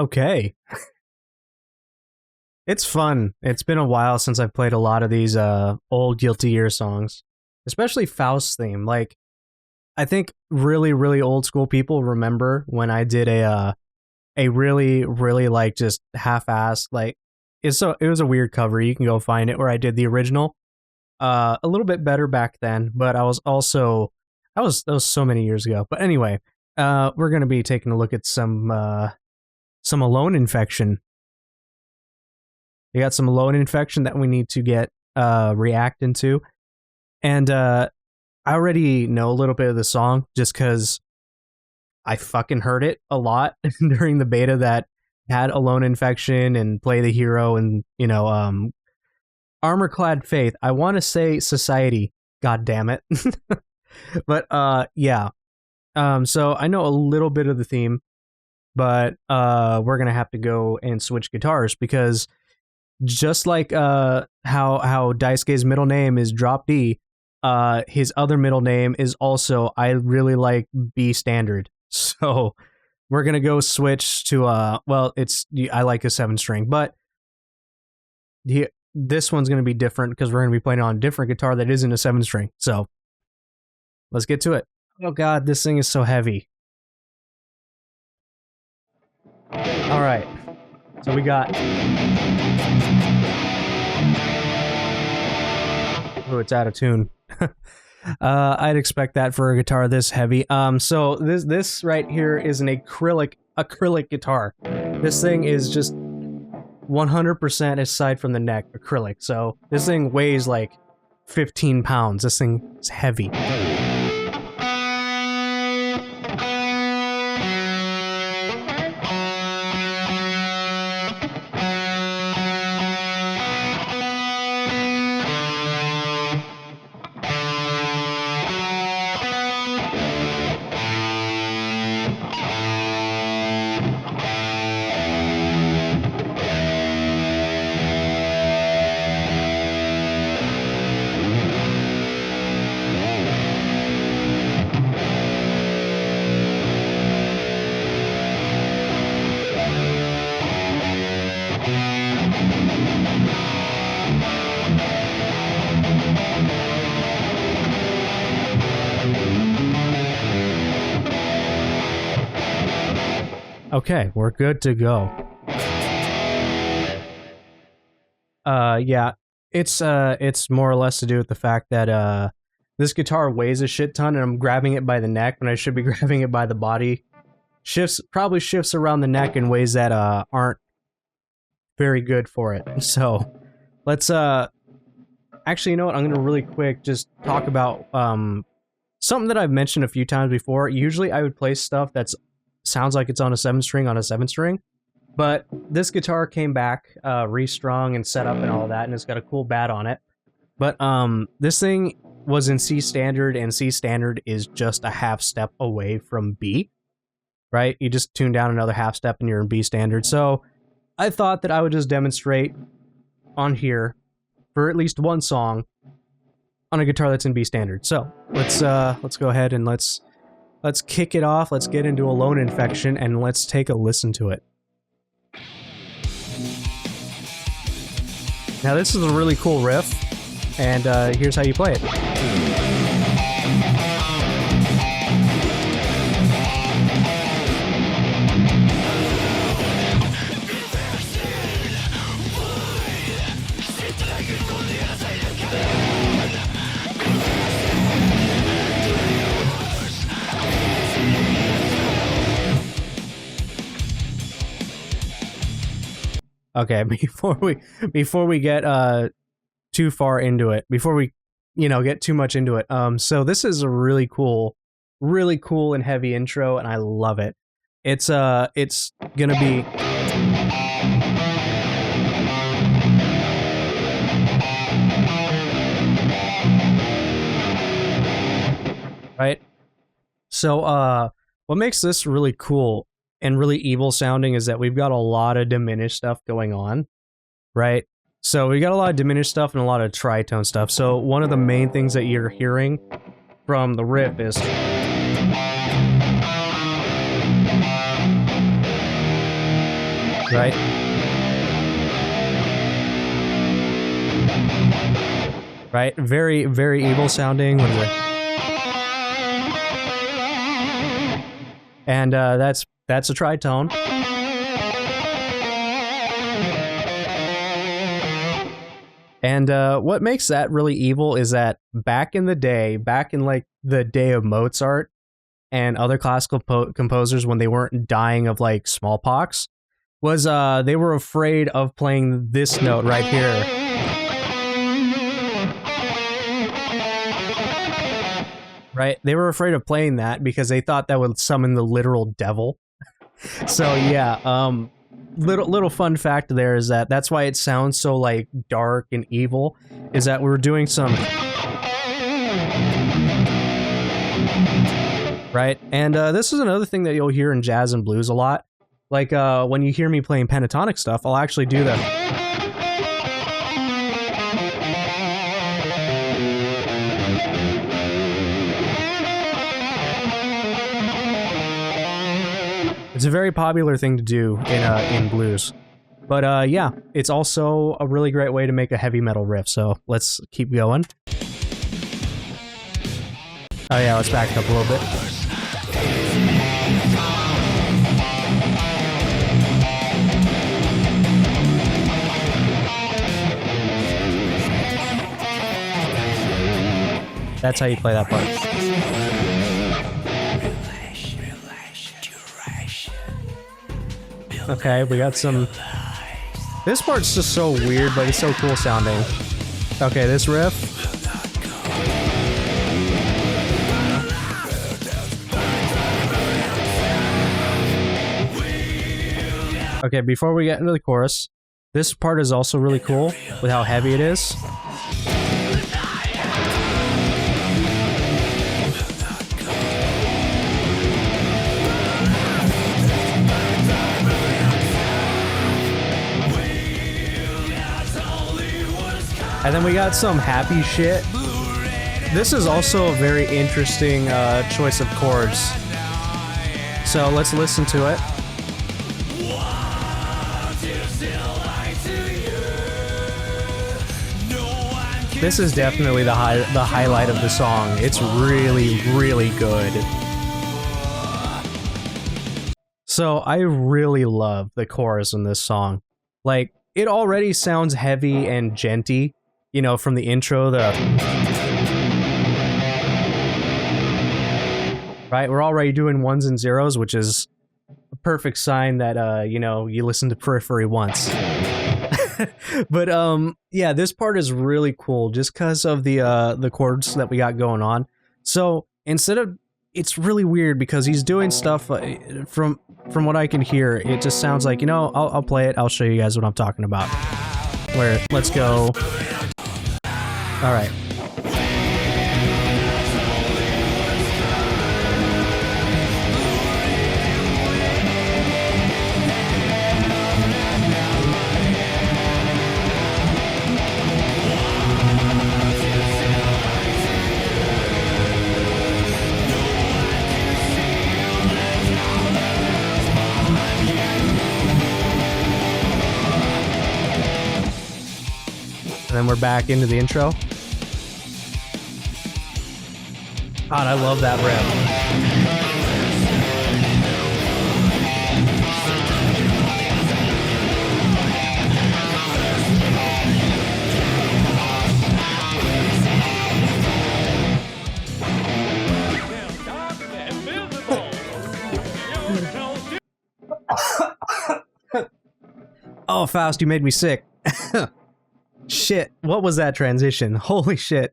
Okay. It's fun. It's been a while since I've played a lot of these old Guilty Gear songs, especially Faust's theme. Like, I think really old school people remember when I did a really like just half-assed, like, it was a weird cover. You can go find it where I did the original. A little bit better back then, but I was also that was so many years ago. But anyway, we're gonna be taking a look at some Alone Infection. We got some Alone Infection that we need to get react into. And I already know a little bit of the song just because I fucking heard it a lot during the beta that had Alone Infection and Play the Hero and, you know, Armor Clad Faith. I want to say Society, god damn it. But yeah. So I know a little bit of the theme, but we're gonna have to go and switch guitars because just like how Daisuke's middle name is Drop D, his other middle name is also I really like B standard. So we're gonna go switch to well, I like a 7-string, but this one's gonna be different because we're gonna be playing on a different guitar that isn't a 7-string. So let's get to it. Oh god, this thing is so heavy. All right, so we got. Oh, it's out of tune. I'd expect that for a guitar this heavy. So this right here is an acrylic guitar. This thing is just 100% aside from the neck acrylic. So this thing weighs like 15 pounds. This thing is heavy. Okay, we're good to go. Yeah, it's more or less to do with the fact that this guitar weighs a shit ton, and I'm grabbing it by the neck when I should be grabbing it by the body. Probably shifts around the neck in ways that aren't very good for it. So let's actually, you know what? I'm gonna really quick just talk about something that I've mentioned a few times before. Usually, I would play stuff that's sounds like it's on a 7-string, but this guitar came back restrung and set up and all that, and it's got a cool bat on it. But this thing was in C standard, and C standard is just a half step away from B, right? You just tune down another half step and you're in B standard. So I thought that I would just demonstrate on here for at least one song on a guitar that's in B standard. So let's go ahead and let's kick it off. Let's get into Alone Infection and let's take a listen to it. Now this is a really cool riff, and here's how you play it. Okay, before we get too far into it, before we get too much into it, so this is a really cool and heavy intro, and I love it. It's gonna be right. So what makes this really cool and really evil sounding is that we've got a lot of diminished stuff going on, right? So we got a lot of diminished stuff and a lot of tritone stuff. So one of the main things that you're hearing from the riff is right? Right? Very, very evil sounding. What is it? And that's a tritone. And what makes that really evil is that back in the day, back in like the day of Mozart and other classical composers, when they weren't dying of like smallpox, was they were afraid of playing this note right here. Right? They were afraid of playing that because they thought that would summon the literal devil. So yeah, little fun fact there is that that's why it sounds so like dark and evil, is that we're doing some right. And this is another thing that you'll hear in jazz and blues a lot. Like when you hear me playing pentatonic stuff, I'll actually do that. It's a very popular thing to do in blues. But yeah, it's also a really great way to make a heavy metal riff, so let's keep going. Oh yeah, let's back up a little bit. That's how you play that part. Okay, we got some... This part's just so weird, but it's so cool sounding. Okay, this riff. Okay, before we get into the chorus, this part is also really cool with how heavy it is. And then we got some happy shit. This is also a very interesting choice of chords. So let's listen to it. This is definitely the highlight of the song. It's really, really good. So I really love the chorus in this song. Like, it already sounds heavy and djenty. You know, from the intro, right, we're already doing ones and zeros, which is a perfect sign that, you know, you listen to Periphery once. But, yeah, this part is really cool just because of the chords that we got going on. So, instead of, it's really weird because he's doing stuff, from what I can hear, it just sounds like, you know, I'll play it, I'll show you guys what I'm talking about. Where, let's go. All right. And then we're back into the intro. God, I love that riff. Oh, Faust, you made me sick. Shit, what was that transition? Holy shit.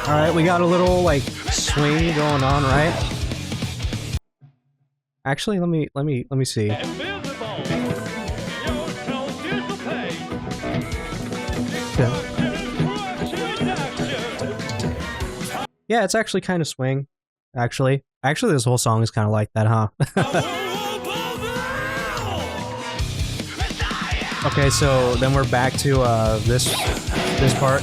Alright, we got a little, like, swing going on, right? Actually, let me see. Yeah, it's actually kind of swing, actually. Actually, this whole song is kind of like that, huh? Okay, so then we're back to this part.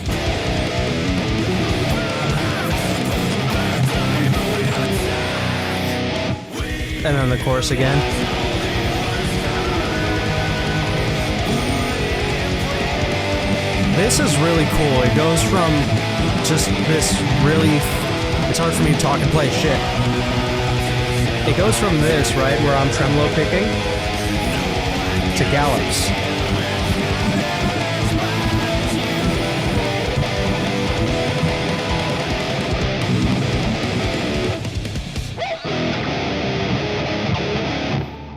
And then the chorus again. This is really cool. It goes from just this really... It's hard for me to talk and play shit. It goes from this, right, where I'm tremolo picking, to gallops.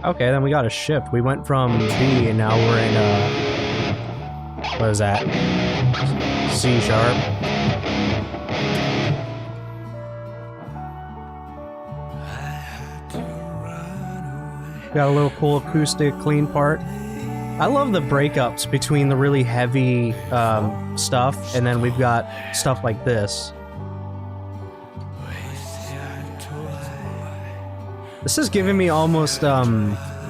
Okay, then we got a shift. We went from B and now we're in, what is that? C sharp. Got a little cool acoustic clean part. I love the breakups between the really heavy stuff and then we've got stuff like this. This is giving me almost Queensryche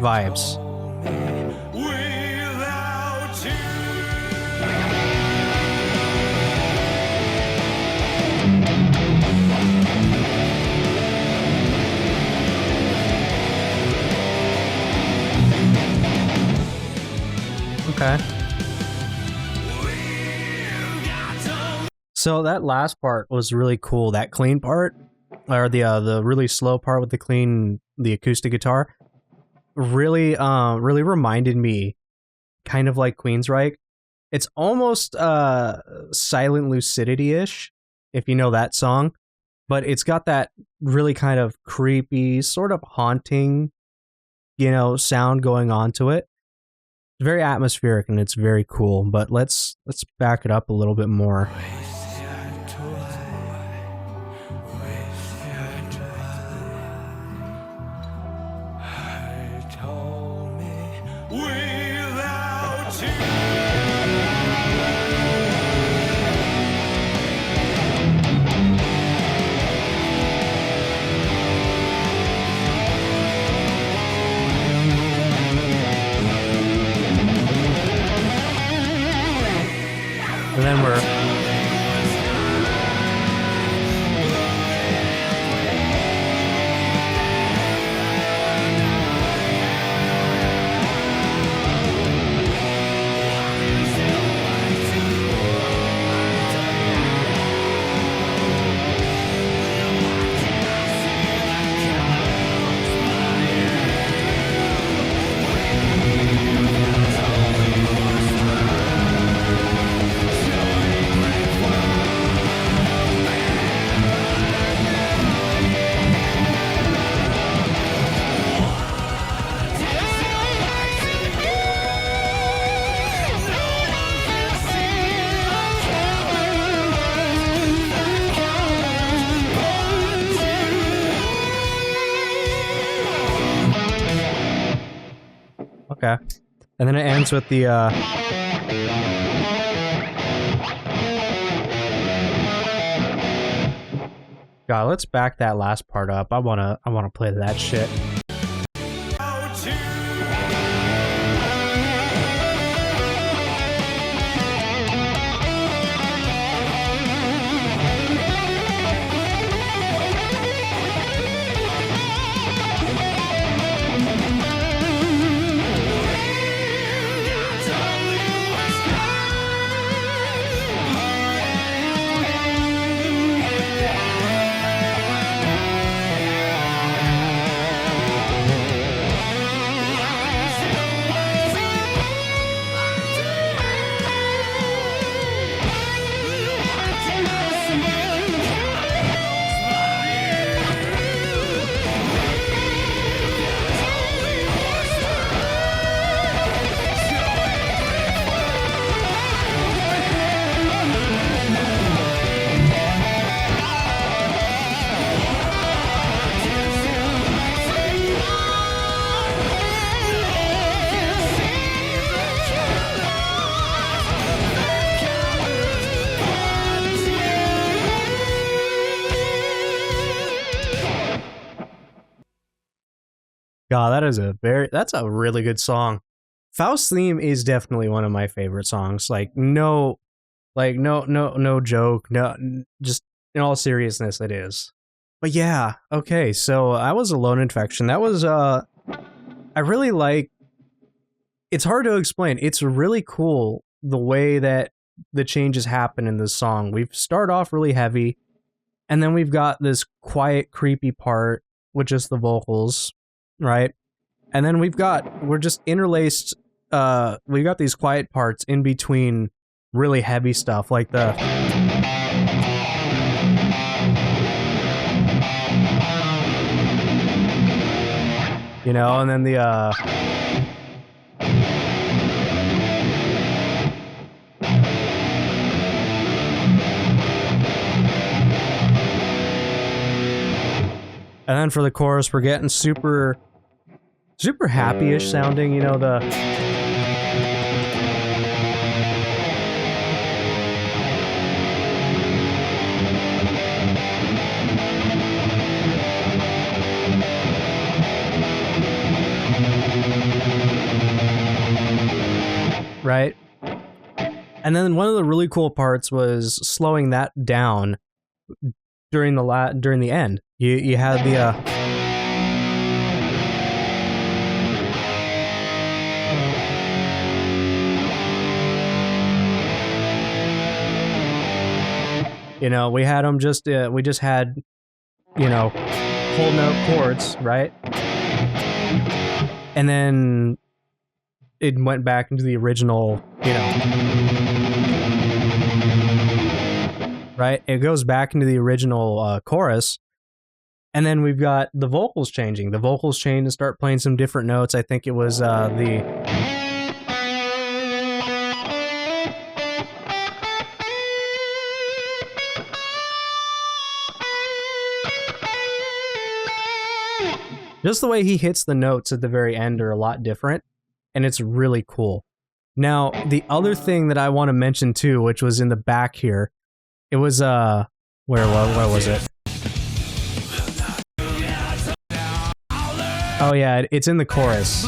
vibes. Okay. So that last part was really cool. That clean part, or the really slow part with the acoustic guitar, really reminded me, kind of like Queensryche. It's almost Silent Lucidity-ish, if you know that song, but it's got that really kind of creepy, sort of haunting, sound going on to it. It's very atmospheric and it's very cool. But let's back it up a little bit more. And then we're... Okay. And then it ends with the, God, let's back that last part up. I wanna play that shit. God, that's a really good song. Faust theme is definitely one of my favorite songs. No joke. No, just in all seriousness, it is. But yeah, okay, so I was Alone Infection. That was, I really like, it's hard to explain. It's really cool the way that the changes happen in this song. We start off really heavy, and then we've got this quiet, creepy part with just the vocals, right? And then we're just interlaced, we've got these quiet parts in between really heavy stuff, like the... You know, and then the, and then for the chorus, we're getting super happy-ish sounding, you know, the... Right? And then one of the really cool parts was slowing that down during the end. You had the you know, we had them just we just had, you know, whole note chords, right? And then it went back into the original, you know, right? It goes back into the original chorus, and then we've got the vocals changing. The vocals change and start playing some different notes. I think it was just the way he hits the notes at the very end are a lot different, and it's really cool. Now, the other thing that I want to mention too, which was in the back here, it was where was it? Oh yeah, it's in the chorus.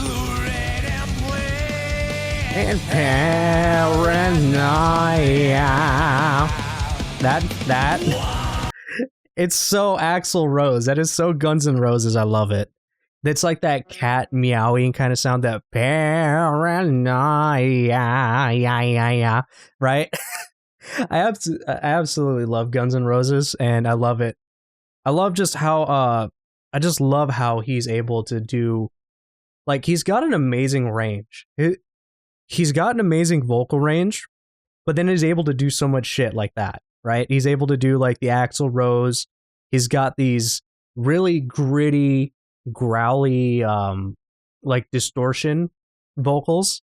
And paranoia. That it's so Axl Rose. That is so Guns N' Roses. I love it. It's like that cat meowing kind of sound, that paranoia, right? I absolutely love Guns N' Roses, and I love it. I love just how I just love how he's able to do, like, he's got an amazing range. He's got an amazing vocal range, but then he's able to do so much shit like that, right? He's able to do like the Axl Rose. He's got these really gritty, growly, like distortion vocals,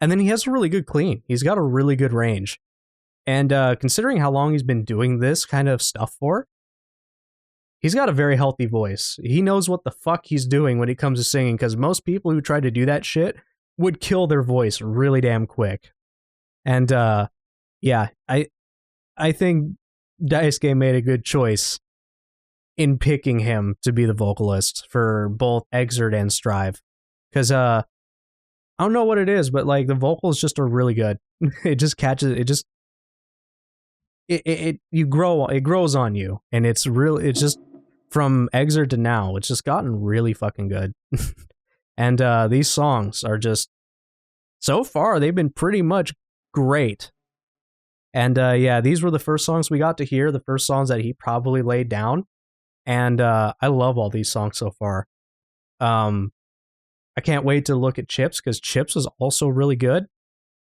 and then he has a really good clean. He's got a really good range, and considering how long he's been doing this kind of stuff for, he's got a very healthy voice. He knows what the fuck he's doing when it comes to singing, because most people who try to do that shit would kill their voice really damn quick. And yeah, I think Daisuke made a good choice in picking him to be the vocalist for both Exert and Strive, because I don't know what it is, but like the vocals just are really good. It just catches it grows on you, and it's just from Exert to now, it's just gotten really fucking good. And these songs are just, so far they've been pretty much great. And yeah, these were the first songs we got to hear, the first songs that he probably laid down. And I love all these songs so far. I can't wait to look at Chips, because Chips was also really good.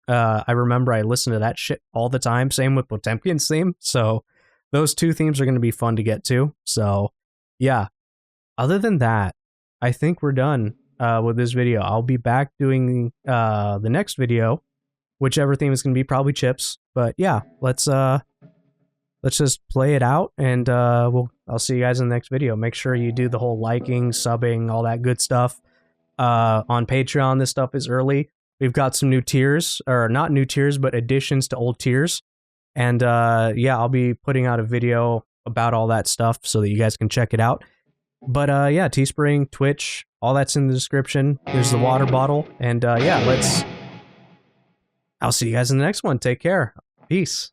I remember I listened to that shit all the time. Same with Potemkin's theme. So those two themes are going to be fun to get to. So yeah, other than that, I think we're done with this video. I'll be back doing the next video, whichever theme is going to be, probably Chips. But yeah, let's just play it out, and I'll see you guys in the next video. Make sure you do the whole liking, subbing, all that good stuff. On Patreon, this stuff is early. We've got some new tiers, or not new tiers, but additions to old tiers. And yeah, I'll be putting out a video about all that stuff so that you guys can check it out. But yeah, Teespring, Twitch, All that's in the description. Here's the water bottle. And yeah, I'll see you guys in the next one. Take care. Peace.